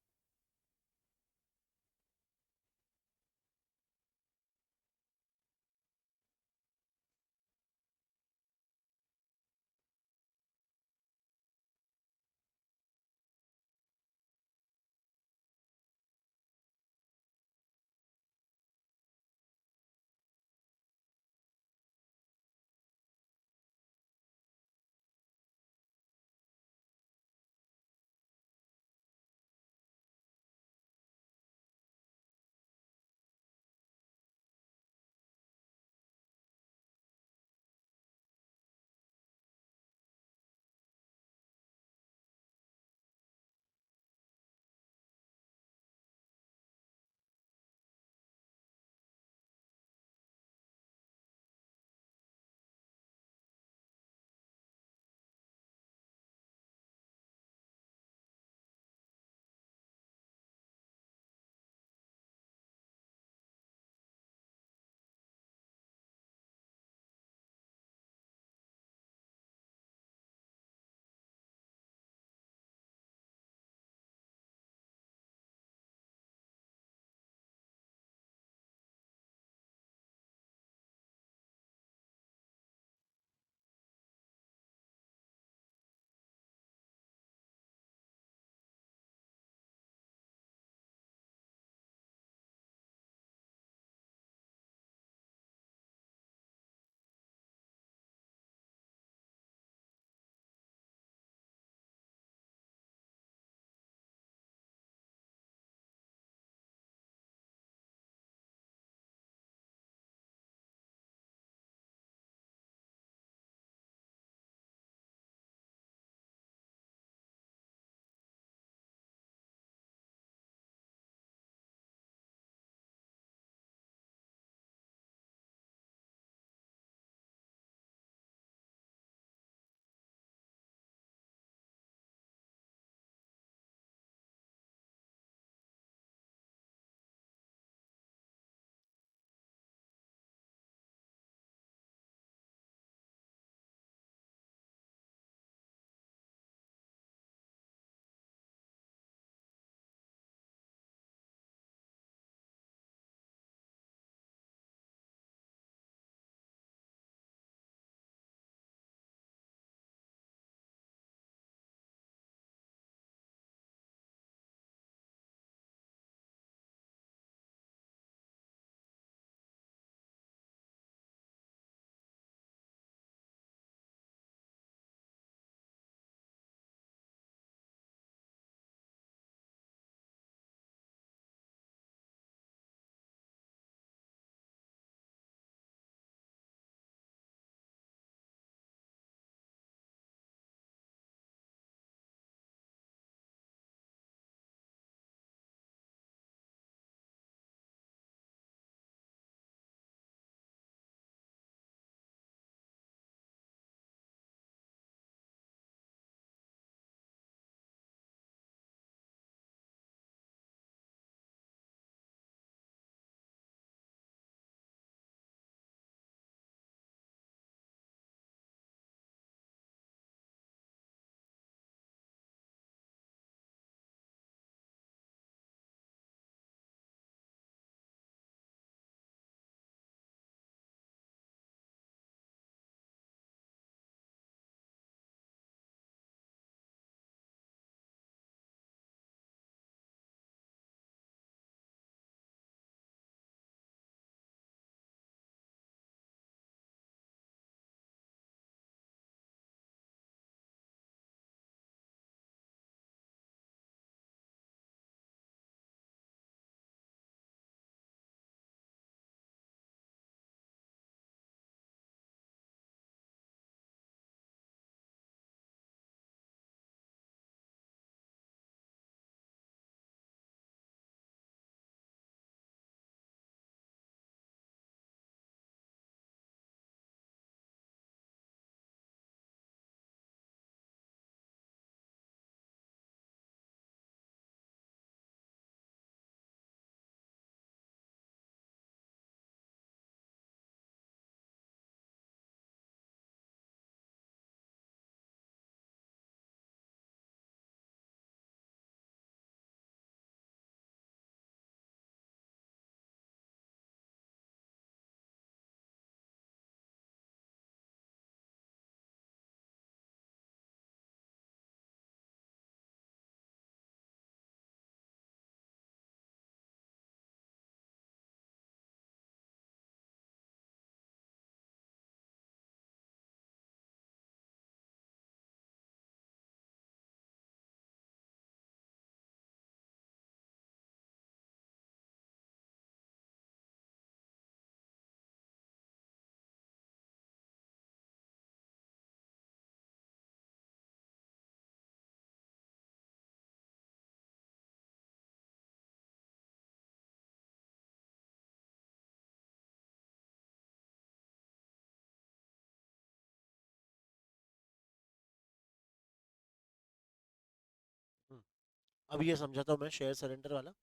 [SPEAKER 1] अब ये समझाता हूँ मैं शेयर सरेंडर वाला,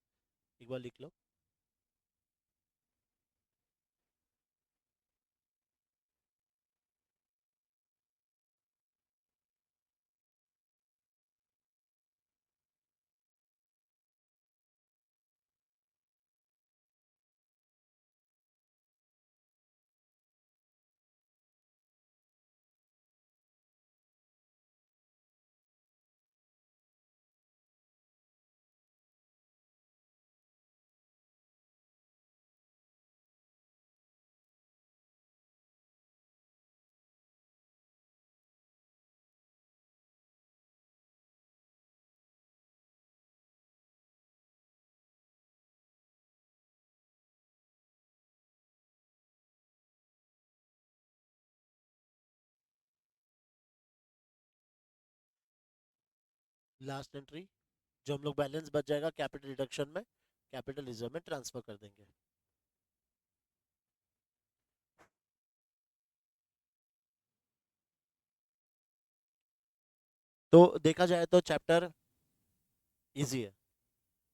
[SPEAKER 1] एक बार लिख लो। लास्ट एंट्री, जो हम लोग बैलेंस बच जाएगा कैपिटल रिडक्शन में, कैपिटल रिजर्व में ट्रांसफर कर देंगे। तो देखा जाए तो चैप्टर इजी है,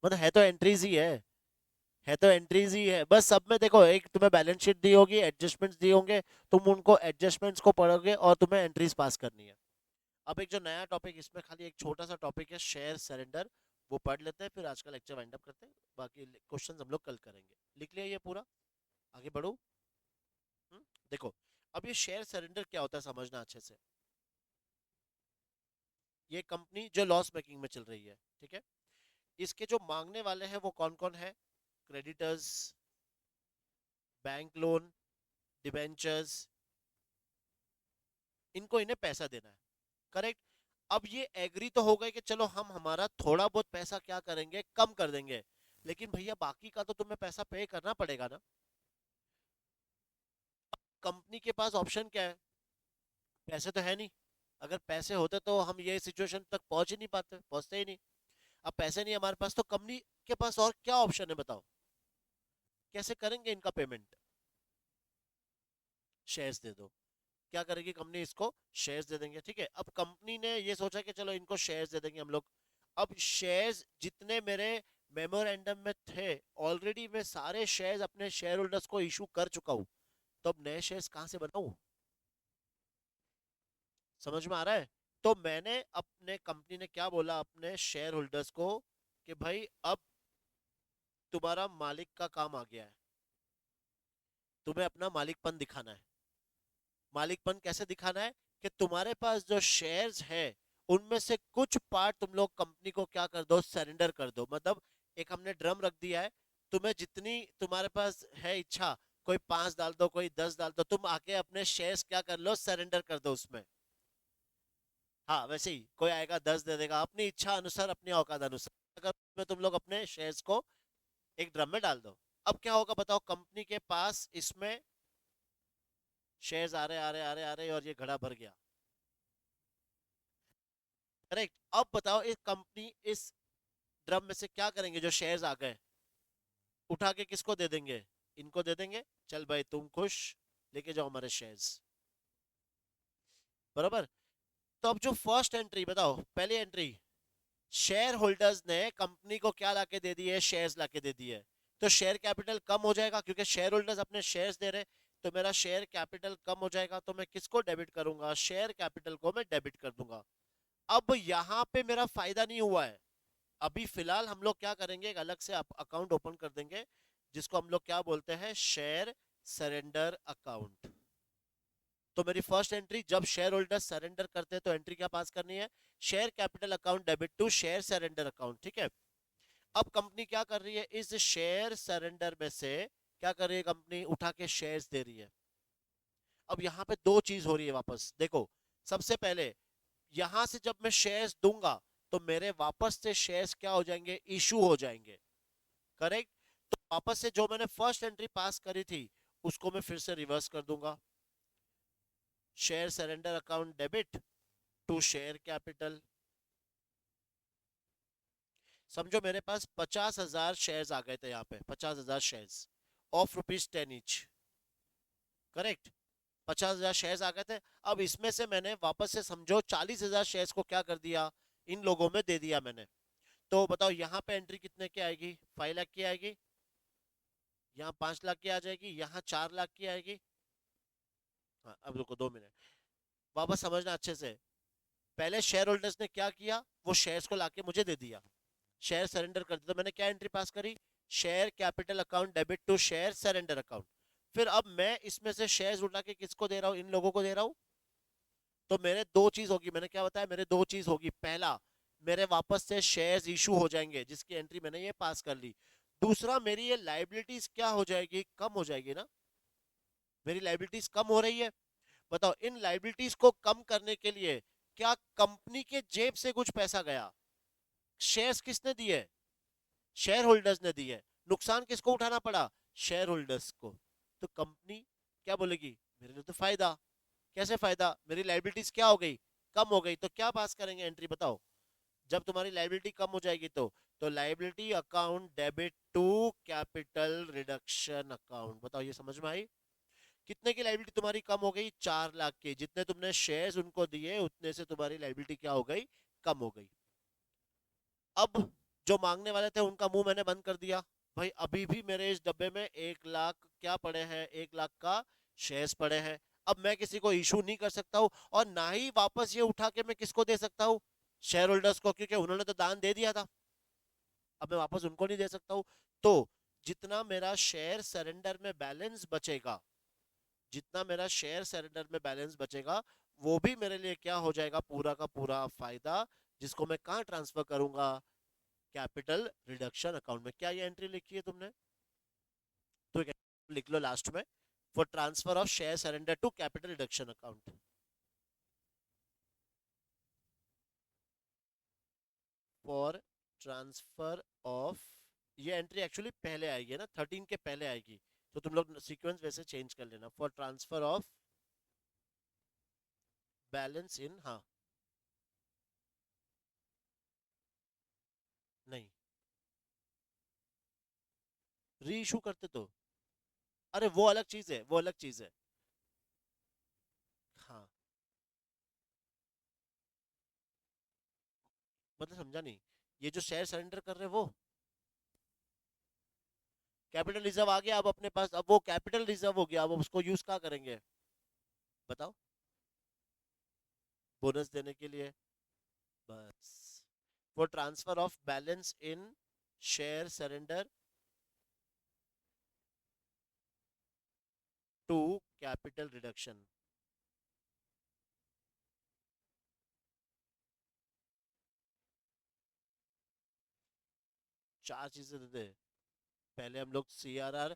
[SPEAKER 1] मतलब है तो एंट्रीज ही है तो एंट्रीज ही है, बस सब में देखो एक तुम्हें बैलेंस शीट दी होगी, एडजस्टमेंट्स दिए होंगे, तुम उनको एडजस्टमेंट्स को पढ़ोगे और तुम्हें एंट्रीज पास करनी है। अब एक जो नया टॉपिक, इसमें खाली एक छोटा सा टॉपिक है शेयर सरेंडर, वो पढ़ लेते हैं, फिर आज का लेक्चर वाइंड अप करते हैं, बाकी क्वेश्चंस हम लोग कल करेंगे। लिख लिया ये पूरा, आगे बढ़ो। हम्म? देखो, अब ये शेयर सरेंडर क्या होता है समझना अच्छे से। ये कंपनी जो लॉस मेकिंग में चल रही है, ठीक है, इसके जो मांगने वाले हैं वो कौन कौन है? क्रेडिटर्स, बैंक लोन, डिबेंचर्स, इनको इन्हें पैसा देना है, करेक्ट। अब ये एग्री तो हो गए कि चलो हम हमारा थोड़ा बहुत पैसा क्या करेंगे, कम कर देंगे, लेकिन भैया बाकी का तो तुम्हें पैसा पे करना पड़ेगा ना। कंपनी के पास ऑप्शन क्या है? पैसे तो है नहीं। अगर पैसे होते तो हम ये सिचुएशन तक पहुंच ही नहीं पाते, पहुंचते ही नहीं। अब पैसे नहीं हमारे पास, तो कंपनी के पास और क्या ऑप्शन है बताओ, कैसे करेंगे इनका पेमेंट? शेयर्स दे दो। क्या करेगी कंपनी? इसको शेयर्स दे देंगे, ठीक है। अब कंपनी ने ये सोचा कि चलो इनको शेयर्स दे देंगे हम लोग। अब शेयर्स जितने मेरे मेमोरेंडम में थे, ऑलरेडी मैं सारे शेयर्स अपने शेयर होल्डर्स को इशू कर चुका हूं, तो अब नए शेयर्स कहां से बनाऊं? समझ में आ रहा है? तो मैंने अपने कंपनी ने क्या बोला अपने शेयर होल्डर्स को कि भाई अब तुम्हारा मालिक का काम आ गया है, तुम्हें अपना मालिकपन दिखाना है। मालिकपन कैसे दिखाना है? कि तुम्हारे पास जो शेयर्स है उनमें से कुछ पार्ट तुम लोग कंपनी को क्या कर दो, सरेंडर कर दो। मतलब एक हमने ड्रम रख दिया है, तुम्हें जितनी तुम्हारे पास है इच्छा, कोई 5 डाल दो, कोई 10 डाल दो, तुम आके अपने शेयर्स क्या कर लो, सरेंडर कर दो उसमें। हाँ वैसे ही कोई आएगा 10 दे देगा, अपनी इच्छा अनुसार, अपनी औकात अनुसार, अगर में तुम लोग अपने शेयर्स को एक ड्रम में डाल दो। अब क्या होगा बताओ, कंपनी के पास इसमें शेयर्स आ रहे आ रहे आ रहे आ रहे और ये घड़ा भर गया, करेक्ट। अब बताओ इस कंपनी इस ड्रम में से क्या करेंगे, जो शेयर्स आ गए उठा के किसको दे देंगे? इनको दे देंगे, चल भाई तुम खुश, लेके जाओ हमारे शेयर्स, बराबर। तो अब जो फर्स्ट एंट्री बताओ, पहली एंट्री, शेयर होल्डर्स ने कंपनी को क्या लाके दे दिए? शेयर्स लाके दे दिए। तो शेयर कैपिटल कम हो जाएगा, क्योंकि शेयर होल्डर्स अपने शेयर्स दे रहे, तो मेरा शेयर कैपिटल कम हो जाएगा, तो मैं किसको डेबिट करूंगा? शेयर कैपिटल को मैं डेबिट कर दूंगा। अब यहां पे मेरा फायदा नहीं हुआ है। अभी फिलहाल हम लोग क्या करेंगे, एक अलग से अकाउंट ओपन कर देंगे, जिसको हम लोग क्या बोलते हैं, शेयर सरेंडर अकाउंट। तो मेरी फर्स्ट एंट्री, जब शेयर होल्डर सरेंडर करते हैं तो एंट्री क्या पास करनी है? Share capital account debit to share surrender account, ठीक है। अब कंपनी क्या कर रही है, इस शेयर सरेंडर में से क्या कर रही है कंपनी? उठा के शेयर्स दे रही है। अब यहां पे दो चीज हो रही है वापस, देखो। सबसे पहले यहां से जब मैं शेयर्स दूंगा, तो मेरे वापस से शेयर्स क्या हो जाएंगे? इशू हो जाएंगे, करेक्ट। तो वापस से जो मैंने फर्स्ट एंट्री पास करी थी, उसको मैं फिर से रिवर्स कर दूंगा। Share surrender account debit to share capital. समझो मेरे पास 50,000 शेयर्स आ गए थे, यहाँ पे 50,000 shares of rupees 10 each, correct. 50,000 shares आ गए थे। अब इसमें से मैंने वापस से समझो 40,000 शेयर्स को क्या कर दिया, इन लोगों में दे दिया मैंने। तो बताओ यहाँ पे एंट्री कितने की आएगी, 5 लाख की आएगी, यहाँ 5 लाख की आ जाएगी, यहाँ 4 लाख की आएगी। हाँ अब रुको 2 मिनट, वापस समझना अच्छे से। पहले शेयर होल्डर्स ने क्या किया, वो शेयर्स को लाके मुझे दे दिया, शेयर सरेंडर कर दिया, तो मैंने क्या एंट्री पास करी, share capital account debit to share surrender account. फिर अब मैं इसमें से शेयर्स उठा के किसको दे रहा हूँ, इन लोगों को दे रहा हूँ। तो मेरे दो चीज होगी, मैंने क्या बताया, मेरे दो चीज होगी। पहला, मेरे वापस से शेयर्स इशू हो जाएंगे जिसकी एंट्री मैंने ये पास कर ली। दूसरा, मेरी ये लाइबिलिटीज क्या हो जाएगी, कम हो जाएगी ना, मेरी लाइबिलिटीज कम हो रही है। बताओ इन लाइबिलिटीज को कम करने के लिए क्या कंपनी के जेब से कुछ पैसा गया, शेयर्स किसने दिए, शेयर होल्डर्स ने दिए, नुकसान किसको उठाना पड़ा, शेयर होल्डर्स को। तो कंपनी क्या बोलेगी, मेरे लिए तो फायदा। कैसे फायदा, मेरी लाइबिलिटीज क्या हो गई, कम हो गई। तो क्या पास करेंगे एंट्री बताओ, जब तुम्हारी लाइबिलिटी कम हो जाएगी तो liability account debit to capital reduction account. बताओ ये समझ में आई। कितने की लाइबिलिटी तुम्हारी कम हो गई, 4 लाख की, जितने तुमने शेयर्स उनको दिए उतने से तुम्हारी लाइबिलिटी क्या हो गई, कम हो गई। अब जो मांगने वाले थे उनका मुंह मैंने बंद कर दिया, भाई अभी भी मेरे इस डब्बे में 1 लाख क्या पड़े हैं, 1 लाख का शेयर्स पड़े हैं। अब मैं किसी को इशू नहीं कर सकता हूँ, और ना ही वापस ये उठा के मैं किसको दे सकता हूँ, शेयर होल्डर्स को, क्योंकि उन्होंने तो दान दे दिया था। अब मैं वापस उनको नहीं दे सकता हूँ। तो जितना मेरा शेयर सरेंडर में बैलेंस बचेगा, जितना मेरा शेयर सरेंडर में बैलेंस बचेगा, वो भी मेरे लिए क्या हो जाएगा, पूरा का पूरा फायदा, जिसको मैं कहाँ ट्रांसफर करूंगा, कैपिटल रिडक्शन अकाउंट में। क्या ये एंट्री लिखी है तुमने, तो एक लिख लो लास्ट में, for transfer of share surrender to capital reduction account. For transfer of, ये एंट्री एक्चुअली पहले आएगी ना, 13 के पहले आएगी, तो तुम लोग सीक्वेंस वैसे चेंज कर लेना। फॉर ट्रांसफर ऑफ बैलेंस इन, हाँ नहीं, री इशू करते तो, अरे वो अलग चीज है, वो अलग चीज है। हाँ मतलब समझा नहीं, ये जो शेयर सरेंडर कर रहे हैं वो कैपिटल रिजर्व आ गया अब अपने पास, अब वो कैपिटल रिजर्व हो गया, अब उसको यूज क्या करेंगे बताओ, बोनस देने के लिए, बस। For transfer of balance in share surrender to capital reduction. चार चीजें दे दे, पहले हम लोग सीआरआर,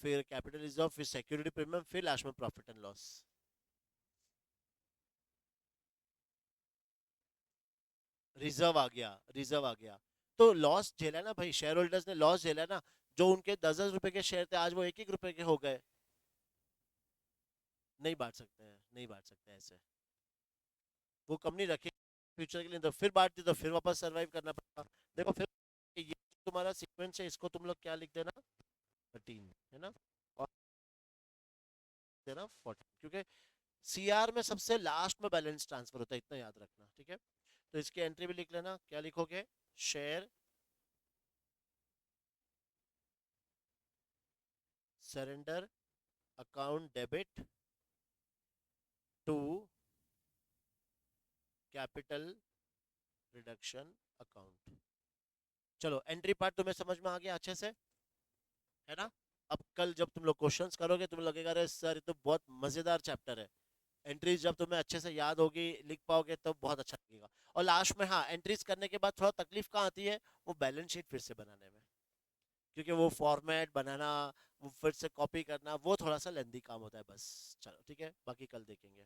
[SPEAKER 1] फिर कैपिटल रिजर्व, फिर सिक्योरिटी प्रीमियम, फिर लास्ट में प्रॉफिट एंड लॉस। रिजर्व आ गया, रिजर्व आ गया, तो लॉस झेला ना भाई, शेयर होल्डर्स ने लॉस झेला ना, जो उनके 10-10 रुपए के शेयर थे आज वो 1-1 रुपए के हो गए। नहीं बांट सकते हैं, नहीं बांट सकते ऐसे, वो कंपनी रखे फ्यूचर के लिए, तो फिर बांट दी तो फिर वापस सरवाइव करना पड़ेगा। देखो फिर ये तुम्हारा सीक्वेंस है, इसको तुम लोग क्या लिख देना, 13 है ना, और देना 14, क्योंकि सीआर में सबसे लास्ट में बैलेंस ट्रांसफर होता है, इतना याद रखना, ठीक है। तो इसकी एंट्री भी लिख लेना, क्या लिखोगे, share surrender account debit to capital reduction account. चलो एंट्री पार्ट तुम्हें समझ में आ गया अच्छे से, है ना। अब कल जब तुम लोग क्वेश्चंस करोगे तुम्हें लगेगा अरे सर ये तो बहुत मजेदार चैप्टर है। एंट्रीज जब तुम्हें अच्छे से याद होगी, लिख पाओगे तो बहुत अच्छा लगेगा। और लास्ट में हाँ, एंट्रीज करने के बाद थोड़ा तकलीफ कहाँ आती है, वो बैलेंस शीट फिर से बनाने में, क्योंकि वो फॉर्मेट बनाना, वो फिर से कॉपी करना, वो थोड़ा सा लेंदी काम होता है बस। चलो ठीक है, बाकी कल देखेंगे।